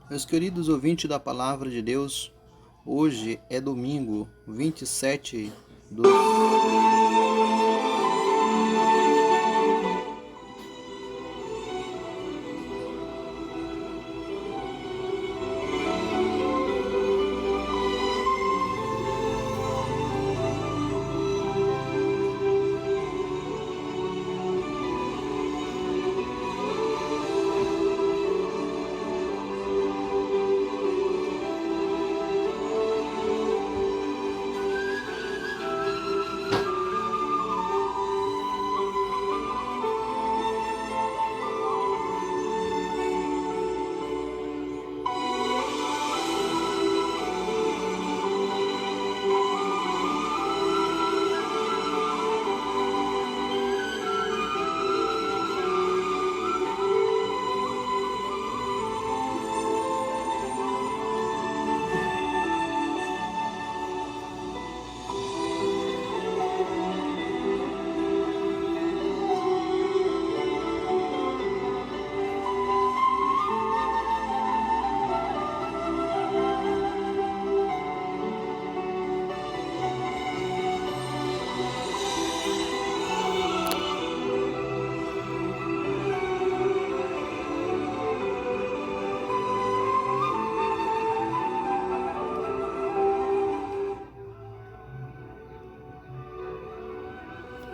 Meus queridos ouvintes da Palavra de Deus, hoje é domingo 27 do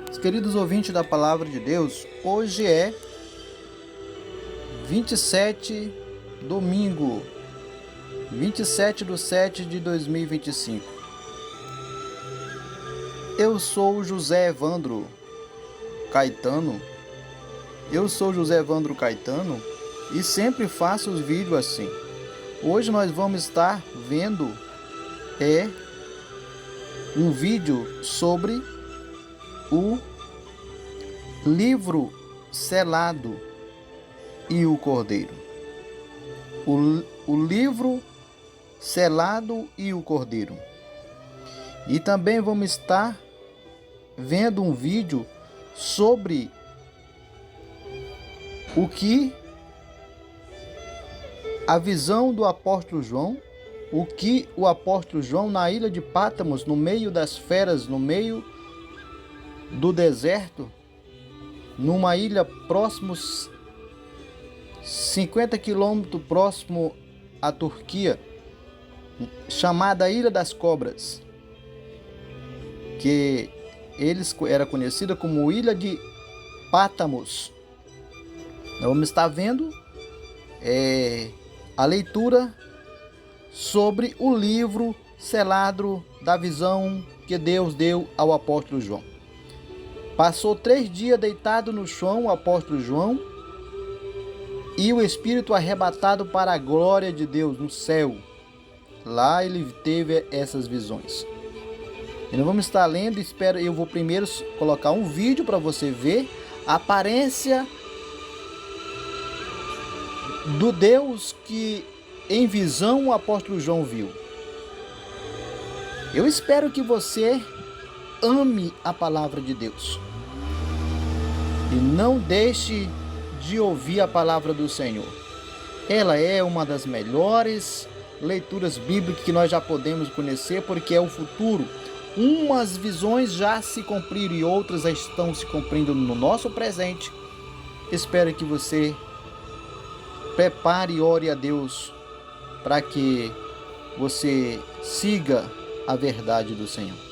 Meus queridos ouvintes da Palavra de Deus, hoje é 27 de 7 de 2025. Eu sou José Evandro Caetano. E sempre faço os vídeos assim. Hoje nós vamos estar vendo um vídeo sobre o livro selado e o cordeiro. O livro selado e o cordeiro. E também vamos estar vendo um vídeo sobre o que a visão do apóstolo João, o que o apóstolo João na ilha de Pátmos, no meio das feras, no meio do deserto, numa ilha próximos 50 quilômetros próximo à Turquia, chamada Ilha das Cobras, que era conhecida como Ilha de Pátmos. Nós vamos estar vendo a leitura sobre o livro selado da visão que Deus deu ao apóstolo João. Passou 3 dias deitado no chão o apóstolo João e o Espírito arrebatado para a glória de Deus no céu. Lá ele teve essas visões. E nós vamos estar lendo, eu vou primeiro colocar um vídeo para você ver a aparência do Deus que em visão o apóstolo João viu. Eu espero que você ame a palavra de Deus e não deixe de ouvir a palavra do Senhor. Ela é uma das melhores leituras bíblicas que nós já podemos conhecer, porque é o futuro. Umas visões já se cumpriram e outras já estão se cumprindo no nosso presente. Espero que você prepare e ore a Deus para que você siga a verdade do Senhor.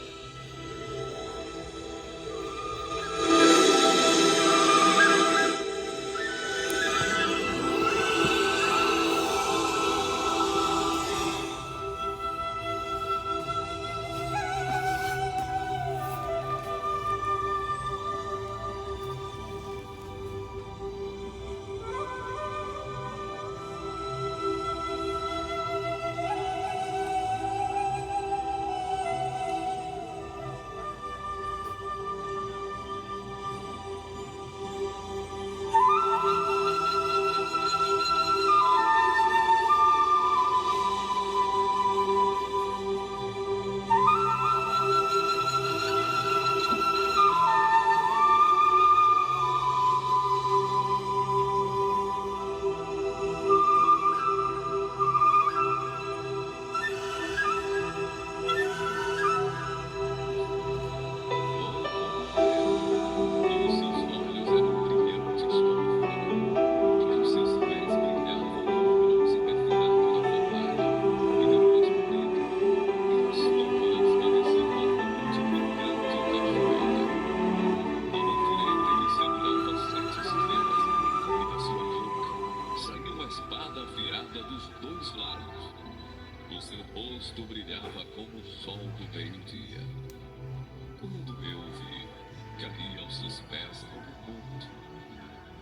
seus pés como um monte.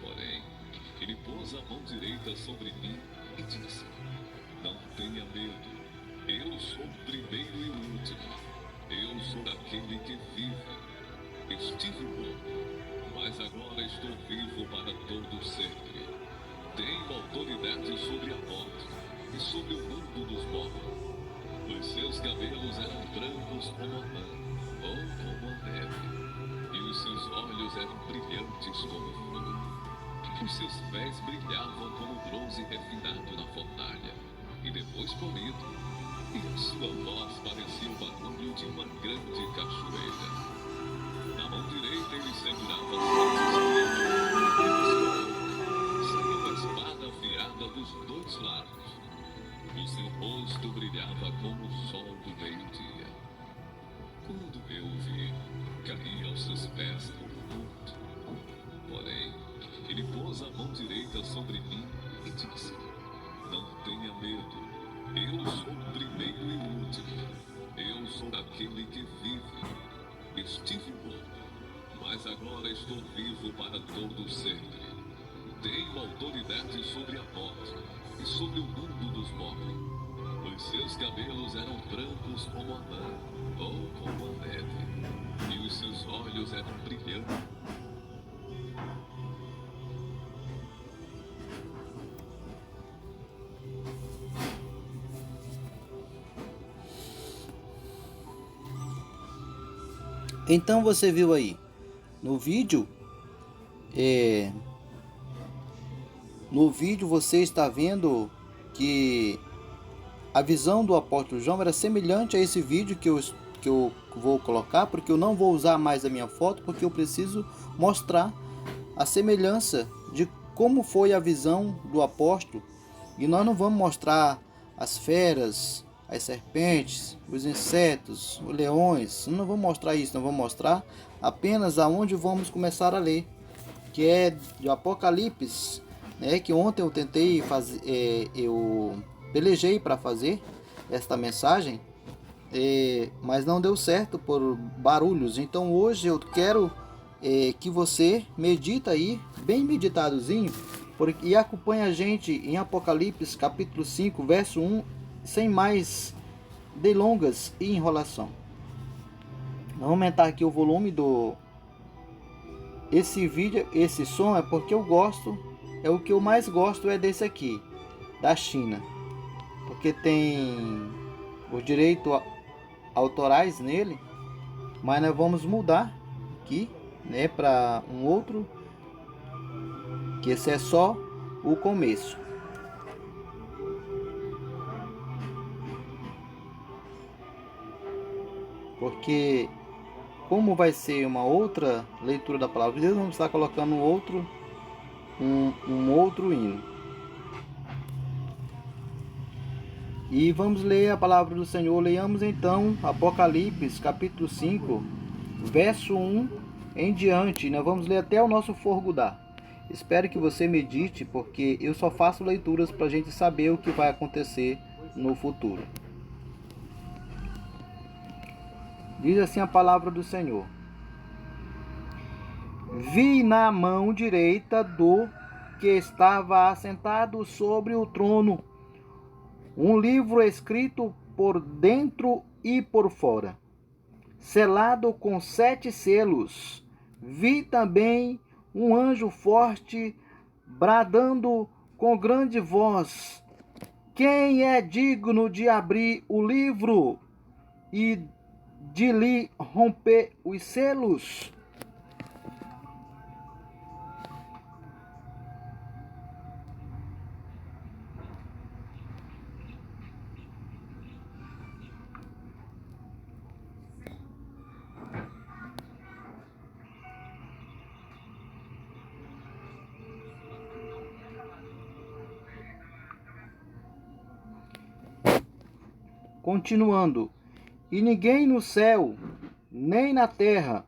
Porém, ele pôs a mão direita sobre mim e disse: Não tenha medo, eu sou o primeiro e o último. Eu sou aquele que vive. Estive morto, mas agora estou vivo para todo sempre. Tenho autoridade sobre a morte e sobre o mundo dos mortos. Os seus cabelos eram brancos como a lã, ou como a neve, e os seus olhos eram brilhantes como fogo. Os seus pés brilhavam como bronze refinado na fornalha, e depois polido, e a sua voz parecia o barulho de uma grande cachoeira. Na mão direita ele segurava 7 espadas, e saiu a espada afiada dos 2 lados. O seu rosto brilhava como o sol do meio-dia. Quando eu o vi, caí aos seus pés como morto. Porém, ele pôs a mão direita sobre mim e disse: Não tenha medo, eu sou o primeiro e o último. Eu sou aquele que vive. Estive morto, mas agora estou vivo para todo sempre. Tenho autoridade sobre a morte e sobre o mundo dos mortos. Os seus cabelos eram brancos como a lã, ou como a neve, e os seus olhos eram brilhantes. Então você viu aí no vídeo, você está vendo que a visão do apóstolo João era semelhante a esse vídeo que eu vou colocar, porque eu não vou usar mais a minha foto, porque eu preciso mostrar a semelhança de como foi a visão do apóstolo. E nós não vamos mostrar as feras, as serpentes, os insetos, os leões. Não vamos mostrar isso, não vamos mostrar apenas aonde vamos começar a ler, que é de Apocalipse, né? Que ontem eu tentei fazer, eu pelejei para fazer esta mensagem, mas não deu certo por barulhos. Então hoje eu quero que você medita aí, bem meditadozinho, e acompanha a gente em Apocalipse capítulo 5, verso 1, sem mais delongas e enrolação. Vou aumentar aqui o volume do esse vídeo, esse som é porque eu gosto, é o que eu mais gosto é desse aqui, da China, porque tem os direitos autorais nele, mas nós vamos mudar aqui, né, para um outro, que esse é só o começo. Porque como vai ser uma outra leitura da palavra de Deus, vamos estar colocando um outro hino. E vamos ler a palavra do Senhor. Leiamos então Apocalipse capítulo 5, verso 1 em diante. Nós vamos ler até o nosso forgudar. Espero que você medite, porque eu só faço leituras para a gente saber o que vai acontecer no futuro. Diz assim a palavra do Senhor: Vi na mão direita do que estava assentado sobre o trono um livro escrito por dentro e por fora, selado com 7 selos. Vi também um anjo forte bradando com grande voz: Quem é digno de abrir o livro e de lhe romper os selos? Continuando: E ninguém no céu, nem na terra,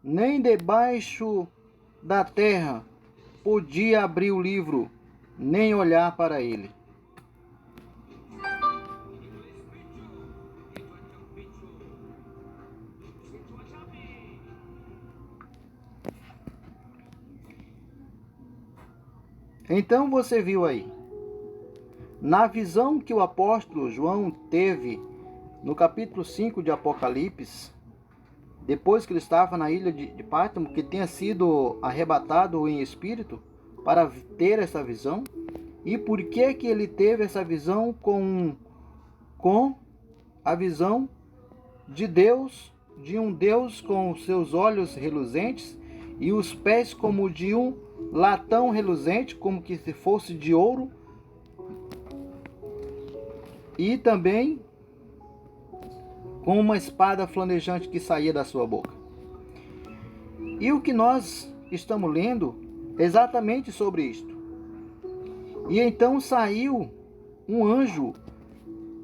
nem debaixo da terra podia abrir o livro, nem olhar para ele. Então você viu aí, na visão que o apóstolo João teve no capítulo 5 de Apocalipse, depois que ele estava na ilha de Pátimo, que tinha sido arrebatado em espírito para ter essa visão. E por que que ele teve essa visão com a visão de Deus, de um Deus com os seus olhos reluzentes e os pés como de um latão reluzente, como que se fosse de ouro, e também com uma espada flamejante que saía da sua boca. E o que nós estamos lendo é exatamente sobre isto. E então saiu um anjo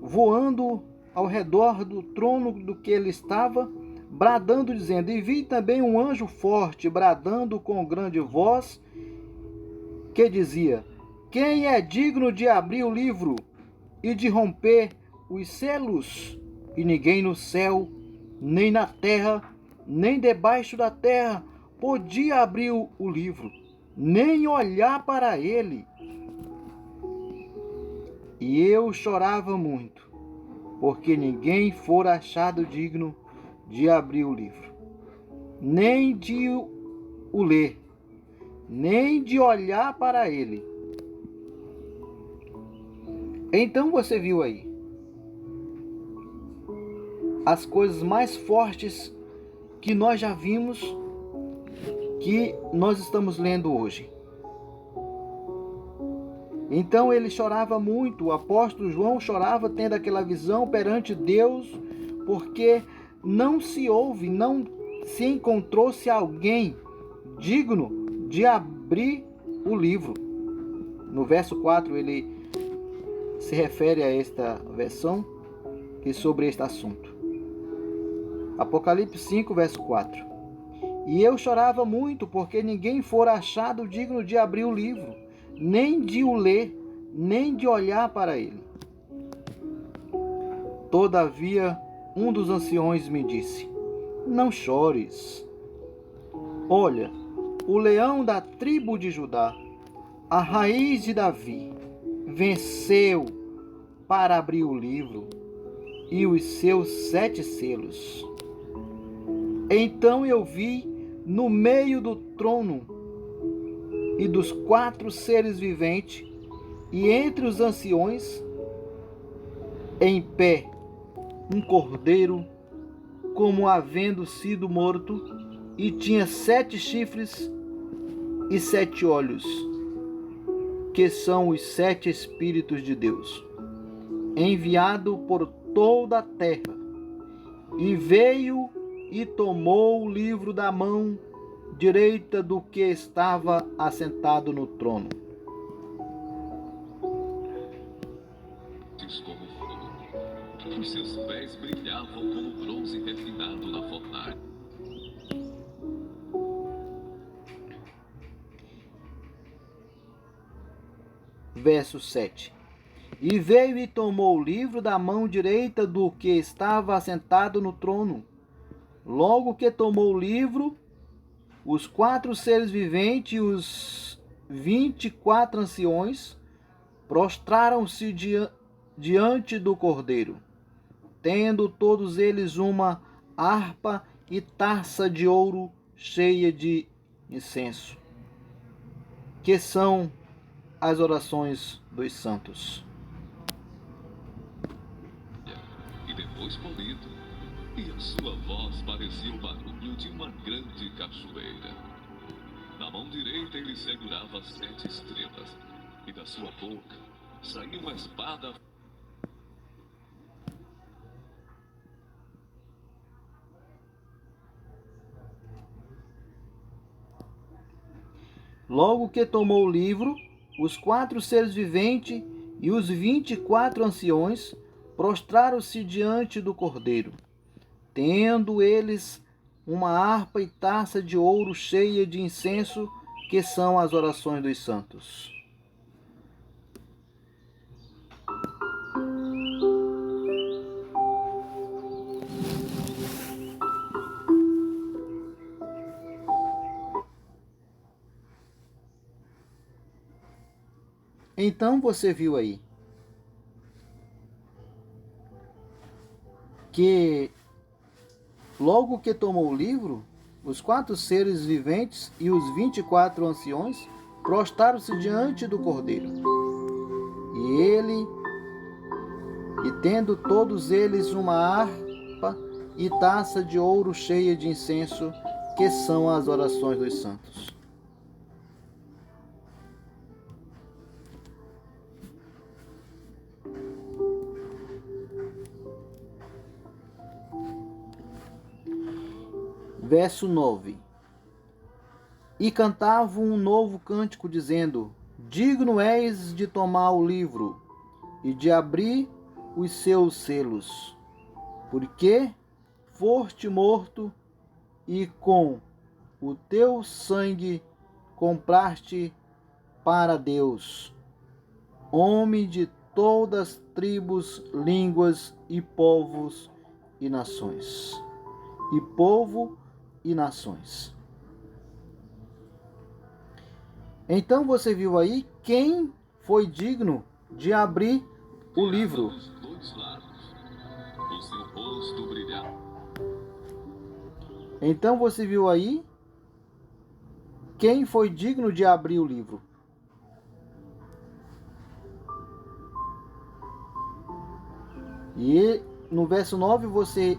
voando ao redor do trono do que ele estava, bradando, dizendo: e vi também um anjo forte, bradando com grande voz, que dizia: quem é digno de abrir o livro e de romper os selos? E ninguém no céu, nem na terra, nem debaixo da terra, podia abrir o livro, nem olhar para ele. E eu chorava muito, porque ninguém fora achado digno de abrir o livro, nem de o ler, nem de olhar para ele. Então você viu aí as coisas mais fortes que nós já vimos, que nós estamos lendo hoje. Então ele chorava muito, o apóstolo João chorava tendo aquela visão perante Deus, porque não se encontrou-se alguém digno de abrir o livro. No verso 4 ele se refere a esta versão e sobre este assunto. Apocalipse 5, verso 4. E eu chorava muito, porque ninguém fora achado digno de abrir o livro, nem de o ler, nem de olhar para ele. Todavia, um dos anciões me disse: não chores. Olha, o leão da tribo de Judá, a raiz de Davi, venceu para abrir o livro e os seus 7 selos. Então eu vi no meio do trono e dos 4 seres viventes, e entre os anciões, em pé, um cordeiro, como havendo sido morto, e tinha 7 chifres e 7 olhos, que são os 7 Espíritos de Deus, enviado por toda a terra. E veio e tomou o livro da mão direita do que estava assentado no trono. Como fogo, os seus pés brilhavam como bronze refinado na fornalha. Verso 7. E veio e tomou o livro da mão direita do que estava assentado no trono. Logo que tomou o livro, os 4 seres viventes e os 24 anciões prostraram-se diante do cordeiro, tendo todos eles uma harpa e taça de ouro cheia de incenso, que são as orações dos santos. E depois polido, e a sua voz parecia o barulho de uma grande cachoeira. Na mão direita ele segurava 7 estrelas, e da sua boca saía uma espada. Logo que tomou o livro, os 4 seres viventes e os 24 anciões prostraram-se diante do cordeiro, tendo eles uma harpa e taça de ouro cheia de incenso, que são as orações dos santos. Então você viu aí que logo que tomou o livro, os 4 seres viventes e os 24 anciões prostraram-se diante do Cordeiro. E tendo todos eles uma harpa e taça de ouro cheia de incenso, que são as orações dos santos. Verso 9. E cantavam um novo cântico, dizendo: digno és de tomar o livro e de abrir os seus selos, porque foste morto e com o teu sangue compraste para Deus homem de todas as tribos, línguas e povos e nações. E povo e nações. Então você viu aí quem foi digno de abrir o livro. Dos dois lados, o seu rosto brilhava. Então você viu aí quem foi digno de abrir o livro. E no verso 9 você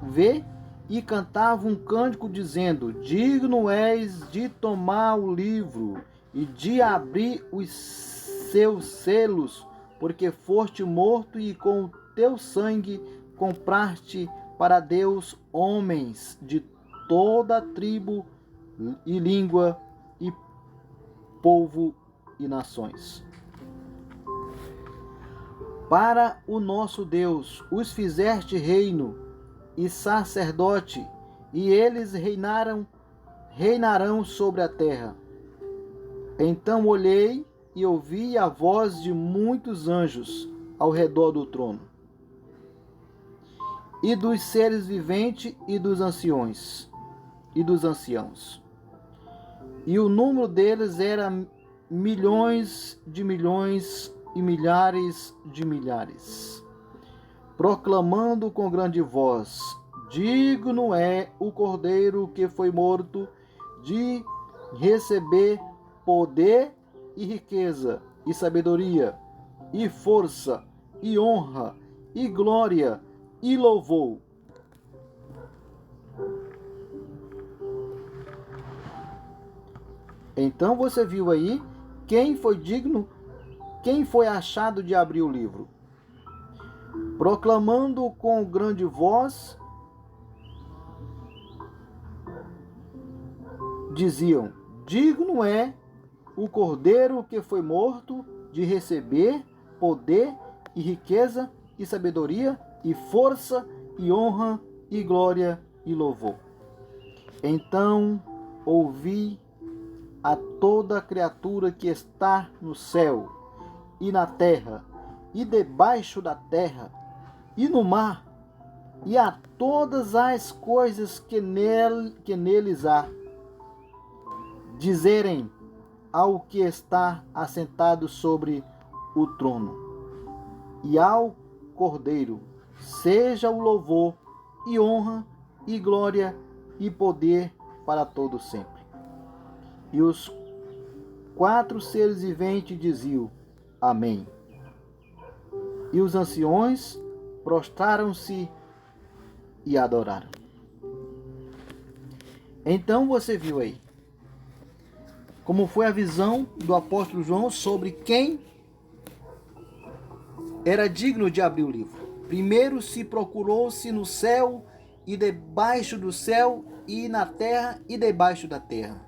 vê: e cantava um cântico dizendo: digno és de tomar o livro e de abrir os seus selos, porque foste morto e com o teu sangue compraste para Deus homens de toda a tribo e língua e povo e nações. Para o nosso Deus os fizeste reino e sacerdote, e eles reinarão sobre a terra. Então olhei e ouvi a voz de muitos anjos ao redor do trono, e dos seres viventes e dos anciãos. E o número deles era milhões de milhões e milhares de milhares, proclamando com grande voz: digno é o Cordeiro que foi morto de receber poder e riqueza e sabedoria e força e honra e glória e louvor. Então você viu aí quem foi digno, quem foi achado de abrir o livro. Proclamando com grande voz, diziam: digno é o Cordeiro que foi morto de receber poder e riqueza e sabedoria e força e honra e glória e louvor. Então ouvi a toda criatura que está no céu e na terra e debaixo da terra e no mar, e a todas as coisas que neles há, dizerem ao que está assentado sobre o trono e ao Cordeiro: seja o louvor e honra e glória e poder para todo sempre. E os 4 seres viventes diziam: amém. E os anciões prostraram-se e adoraram. Então você viu aí como foi a visão do apóstolo João sobre quem era digno de abrir o livro. Primeiro se procurou-se no céu e debaixo do céu, e na terra e debaixo da terra,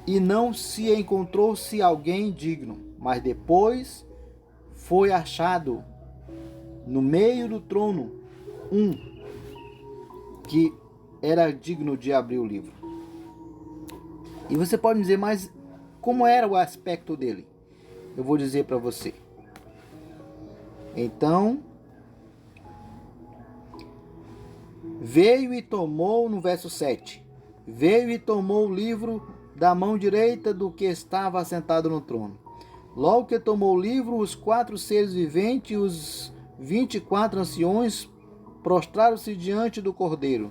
e não se encontrou-se alguém digno. Mas depois foi achado no meio do trono um que era digno de abrir o livro. E você pode dizer: mas como era o aspecto dele? Eu vou dizer para você. Então veio e tomou, no verso 7, veio e tomou o livro da mão direita do que estava assentado no trono. Logo que tomou o livro, os 4 seres viventes e os 24 anciões prostraram-se diante do Cordeiro,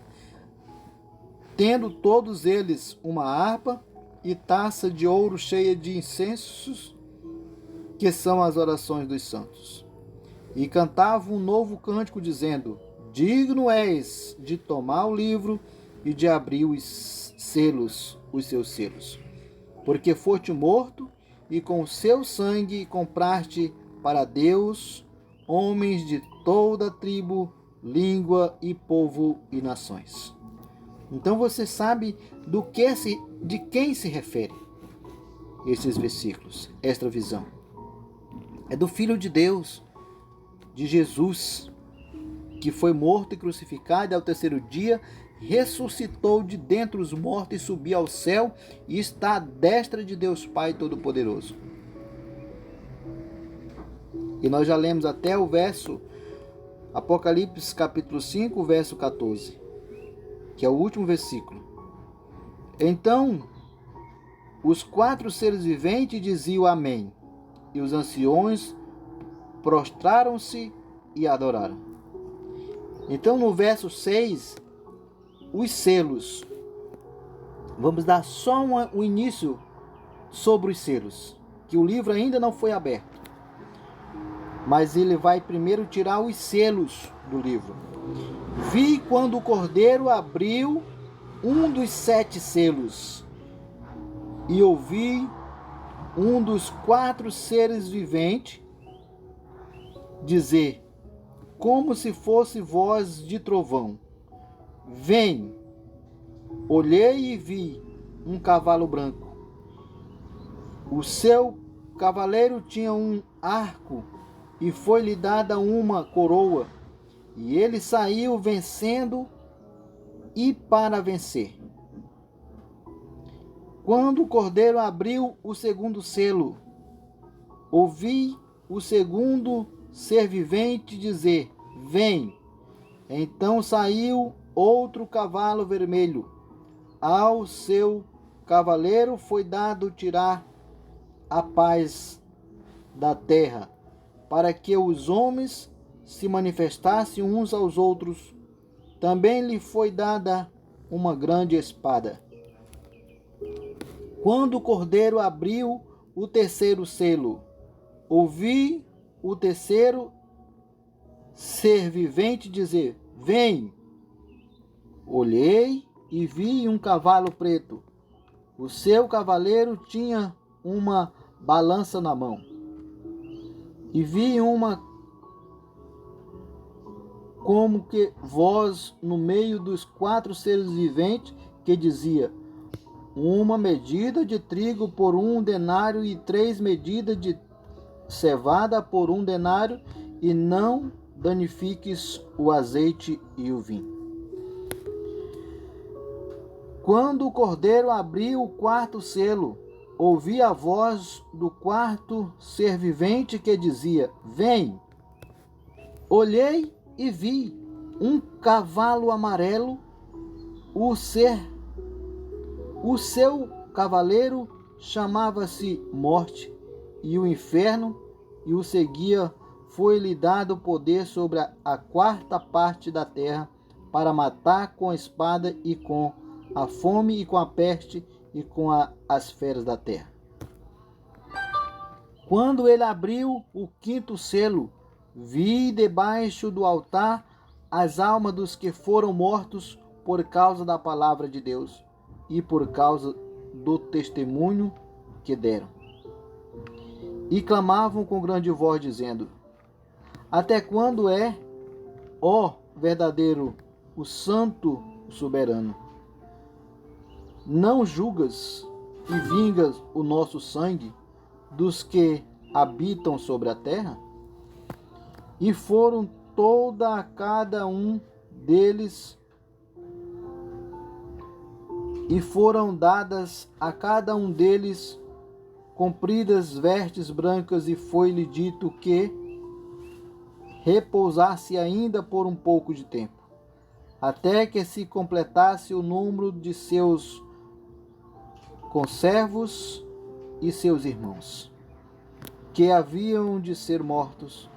tendo todos eles uma harpa e taça de ouro cheia de incensos, que são as orações dos santos. E cantavam um novo cântico, dizendo: Digno és de tomar o livro e de abrir os seus selos. Porque foste morto, e com o seu sangue compraste para Deus homens de toda tribo, língua e povo e nações. Então você sabe de quem se refere esses versículos, esta visão. É do Filho de Deus, de Jesus, que foi morto e crucificado, e ao terceiro dia ressuscitou de dentre os mortos e subiu ao céu e está à destra de Deus Pai Todo-Poderoso. E nós já lemos até o verso Apocalipse capítulo 5, verso 14, que é o último versículo. Então os 4 seres viventes diziam amém, e os anciões prostraram-se e adoraram. Então no verso 6, os selos. Vamos dar só um início sobre os selos, que o livro ainda não foi aberto. Mas ele vai primeiro tirar os selos do livro. Vi quando o Cordeiro abriu um dos 7 selos, e ouvi um dos 4 seres viventes dizer, como se fosse voz de trovão: Vem. Olhei e vi um cavalo branco. O seu cavaleiro tinha um arco e foi-lhe dada uma coroa, e ele saiu vencendo e para vencer. Quando o Cordeiro abriu o segundo selo, ouvi o segundo ser vivente dizer: Vem. Então saiu outro cavalo vermelho. Ao seu cavaleiro foi dado tirar a paz da terra, para que os homens se manifestassem uns aos outros. Também lhe foi dada uma grande espada. Quando o Cordeiro abriu o terceiro selo, ouvi o terceiro ser vivente dizer: Vem. Olhei e vi um cavalo preto. O seu cavaleiro tinha uma balança na mão. E vi uma como que voz no meio dos 4 seres viventes que dizia: uma medida de trigo por 1 denário e 3 medidas de cevada por 1 denário, e não danifiques o azeite e o vinho. Quando o Cordeiro abriu o 4º selo, ouvi a voz do 4º ser vivente que dizia: Vem. Olhei e vi um cavalo amarelo. O seu cavaleiro chamava-se Morte, e o inferno e o seguia. Foi-lhe dado poder sobre a 4ª parte da terra, para matar com a espada e com a fome e com a peste e com as feras da terra. Quando ele abriu o 5º selo, vi debaixo do altar as almas dos que foram mortos por causa da palavra de Deus e por causa do testemunho que deram. E clamavam com grande voz, dizendo: Até quando é, ó verdadeiro, o santo, o soberano? Não julgas e vingas o nosso sangue dos que habitam sobre a terra? E foram cada um deles, e foram dadas a cada um deles compridas vestes brancas, e foi-lhe dito que repousasse ainda por um pouco de tempo, até que se completasse o número de seus com servos e seus irmãos, que haviam de ser mortos,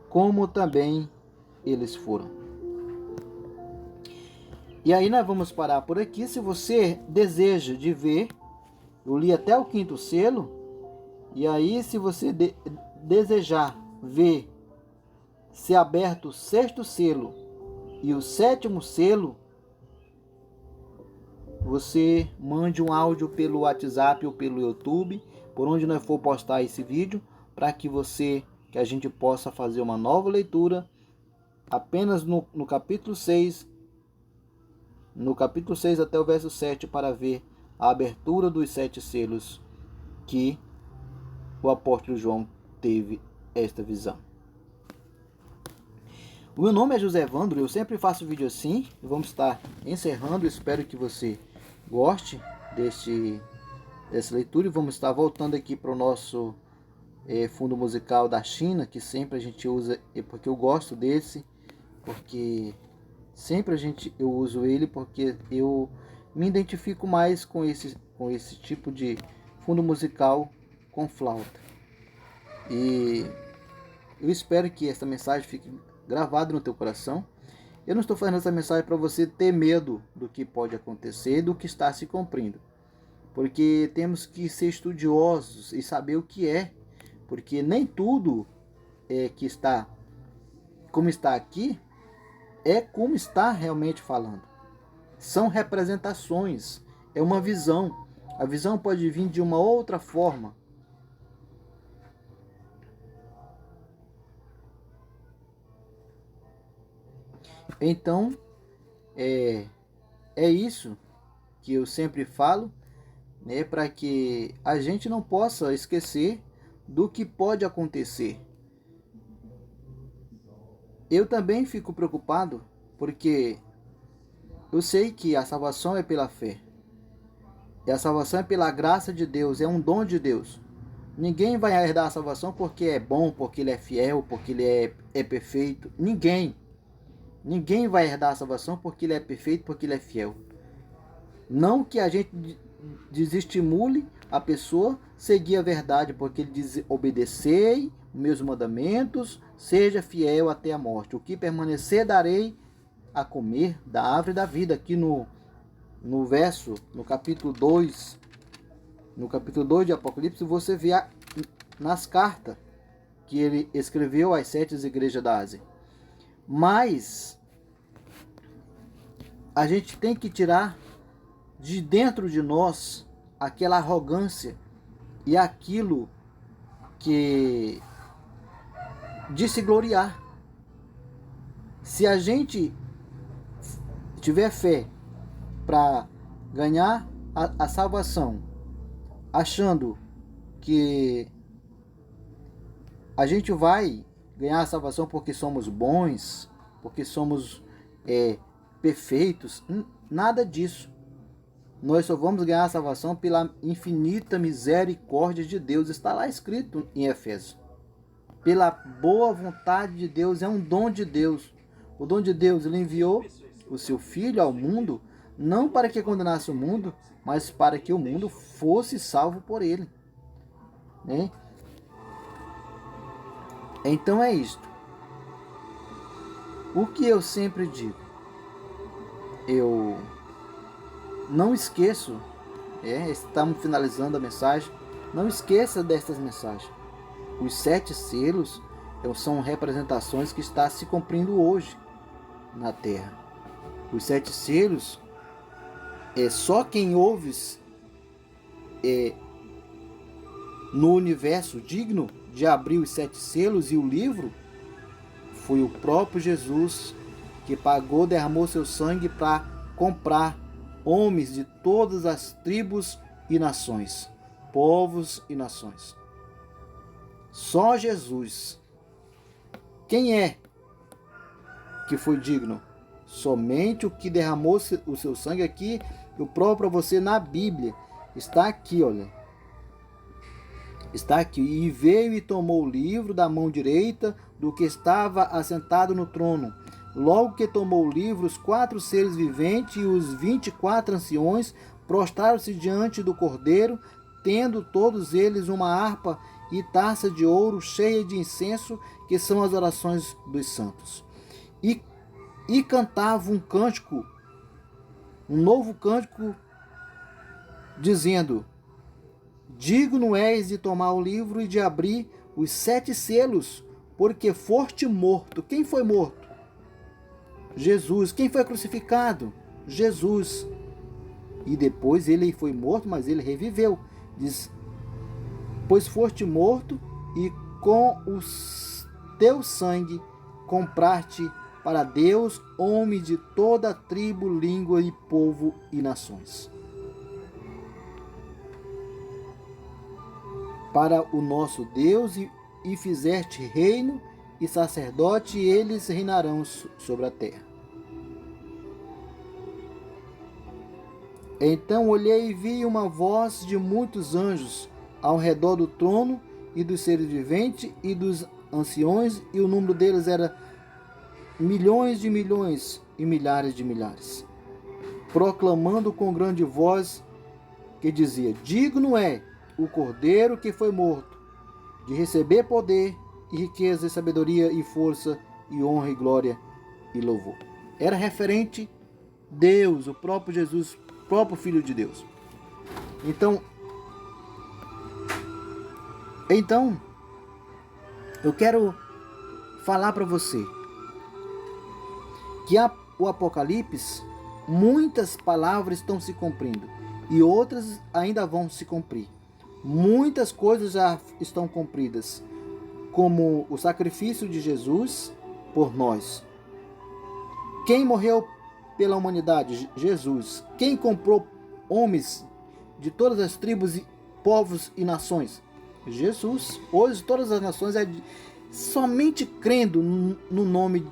como também eles foram. E aí nós vamos parar por aqui. Se você deseja de ver, eu li até o 5º selo, e aí se você desejar ver se aberto o 6º selo e o 7º selo, você mande um áudio pelo WhatsApp ou pelo YouTube, por onde nós for postar esse vídeo, para que a gente possa fazer uma nova leitura apenas no capítulo 6, no capítulo 6 até o verso 7, para ver a abertura dos 7 selos que o apóstolo João teve esta visão. O meu nome é José Evandro, eu sempre faço vídeo assim. Vamos estar encerrando, espero que você goste dessa leitura. E vamos estar voltando aqui para o nosso fundo musical da China, que sempre a gente usa, porque eu gosto desse, porque sempre eu uso ele, porque eu me identifico mais com esse tipo de fundo musical com flauta. E eu espero que essa mensagem fique gravada no teu coração. Eu não estou fazendo essa mensagem para você ter medo do que pode acontecer, do que está se cumprindo, porque temos que ser estudiosos e saber o que é, porque nem tudo que está como está aqui é como está realmente falando. São representações, é uma visão. A visão pode vir de uma outra forma. Então, é isso que eu sempre falo, né, para que a gente não possa esquecer do que pode acontecer. Eu também fico preocupado, porque eu sei que a salvação é pela fé. E a salvação é pela graça de Deus, é um dom de Deus. Ninguém vai herdar a salvação porque é bom, porque ele é fiel, porque ele é perfeito. Ninguém vai herdar a salvação porque ele é perfeito, porque ele é fiel. Não que a gente desestimule a pessoa seguir a verdade, porque ele diz: obedecei meus mandamentos, seja fiel até a morte. O que permanecer darei a comer da árvore da vida. Aqui no capítulo 2, de Apocalipse, você vê nas cartas que ele escreveu às 7 igrejas da Ásia. Mas a gente tem que tirar de dentro de nós aquela arrogância e aquilo que de se gloriar. Se a gente tiver fé para ganhar a salvação, achando que a gente vai ganhar a salvação porque somos bons, porque somos perfeitos, nada disso. Nós só vamos ganhar a salvação pela infinita misericórdia de Deus. Está lá escrito em Efésios. Pela boa vontade de Deus, é um dom de Deus. O dom de Deus, ele enviou o seu Filho ao mundo, não para que condenasse o mundo, mas para que o mundo fosse salvo por ele, né? Então é isto. O que eu sempre digo, eu não esqueço, estamos finalizando a mensagem, não esqueça destas mensagens. Os 7 selos são representações que estão se cumprindo hoje na Terra. Os 7 selos, só quem ouve no universo digno de abrir os 7 selos e o livro, foi o próprio Jesus, que pagou, derramou seu sangue para comprar homens de todas as tribos e nações, povos e nações. Só Jesus. Quem é que foi digno? Somente o que derramou o seu sangue. Aqui, eu provo para você na Bíblia. Está aqui, olha. Está aqui. E veio e tomou o livro da mão direita do que estava assentado no trono. Logo que tomou o livro, os 4 seres viventes e os 24 anciões prostraram-se diante do Cordeiro, tendo todos eles uma harpa e taça de ouro cheia de incenso, que são as orações dos santos. E cantavam um cântico, um novo cântico, dizendo: digno és de tomar o livro e de abrir os 7 selos, porque foste morto. Quem foi morto? Jesus. Quem foi crucificado? Jesus. E depois ele foi morto, mas ele reviveu. Diz: pois foste morto e com o teu sangue compraste para Deus homens de toda tribo, língua e povo e nações. Para o nosso Deus, e fizeste reino e sacerdote, e eles reinarão sobre a terra. Então olhei e vi uma voz de muitos anjos ao redor do trono e dos seres viventes e dos anciões, e o número deles era milhões de milhões e milhares de milhares, proclamando com grande voz, que dizia: digno é o Cordeiro que foi morto, de receber poder e riqueza e sabedoria e força e honra e glória e louvor. Era referente a Deus, o próprio Jesus, o próprio Filho de Deus. Então, eu quero falar para você que o Apocalipse, muitas palavras estão se cumprindo e outras ainda vão se cumprir. Muitas coisas já estão cumpridas, como o sacrifício de Jesus por nós. Quem morreu pela humanidade? Jesus. Quem comprou homens de todas as tribos, povos e nações? Jesus. Hoje todas as nações somente crendo no nome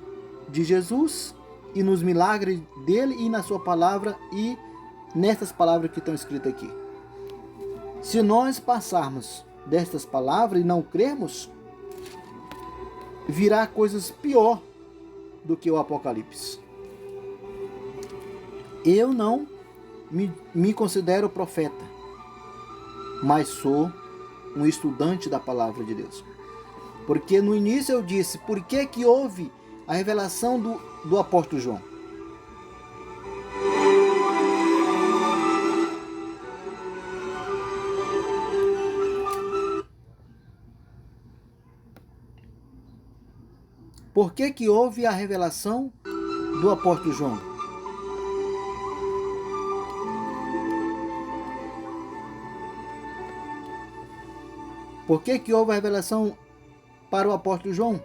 de Jesus e nos milagres dele e na sua palavra e nessas palavras que estão escritas aqui. Se nós passarmos destas palavras e não crermos, virá coisas pior do que o Apocalipse. Eu não me considero profeta, mas sou um estudante da palavra de Deus. Porque no início eu disse: por que houve a revelação do apóstolo João? Por que houve a revelação do apóstolo João? Por que houve a revelação para o apóstolo João?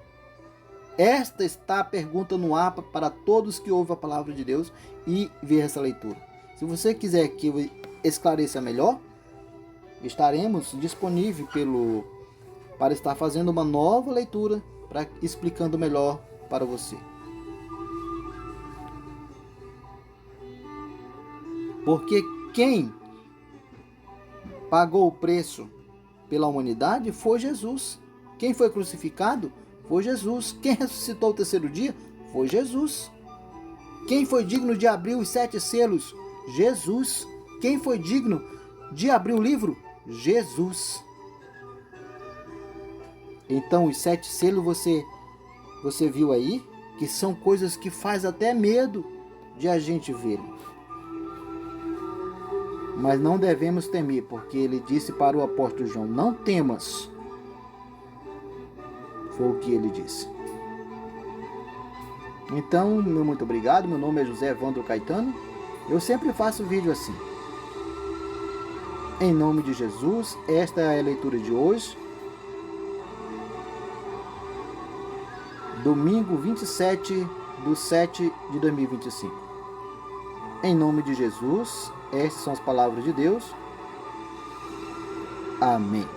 Esta está a pergunta no ar para todos que ouvem a palavra de Deus e ver essa leitura. Se você quiser que eu esclareça melhor, estaremos disponíveis para estar fazendo uma nova leitura, explicando melhor para você. Porque quem pagou o preço pela humanidade foi Jesus. Quem foi crucificado foi Jesus. Quem ressuscitou o terceiro dia foi Jesus. Quem foi digno de abrir os 7 selos? Jesus. Quem foi digno de abrir o livro? Jesus. Então os 7 selos você viu aí que são coisas que faz até medo de a gente ver. Mas não devemos temer, porque ele disse para o apóstolo João: não temas. Foi o que ele disse. Então, meu muito obrigado. Meu nome é José Evandro Caetano. Eu sempre faço vídeo assim. Em nome de Jesus, esta é a leitura de hoje. Domingo 27/7/2025. Em nome de Jesus, essas são as palavras de Deus. Amém.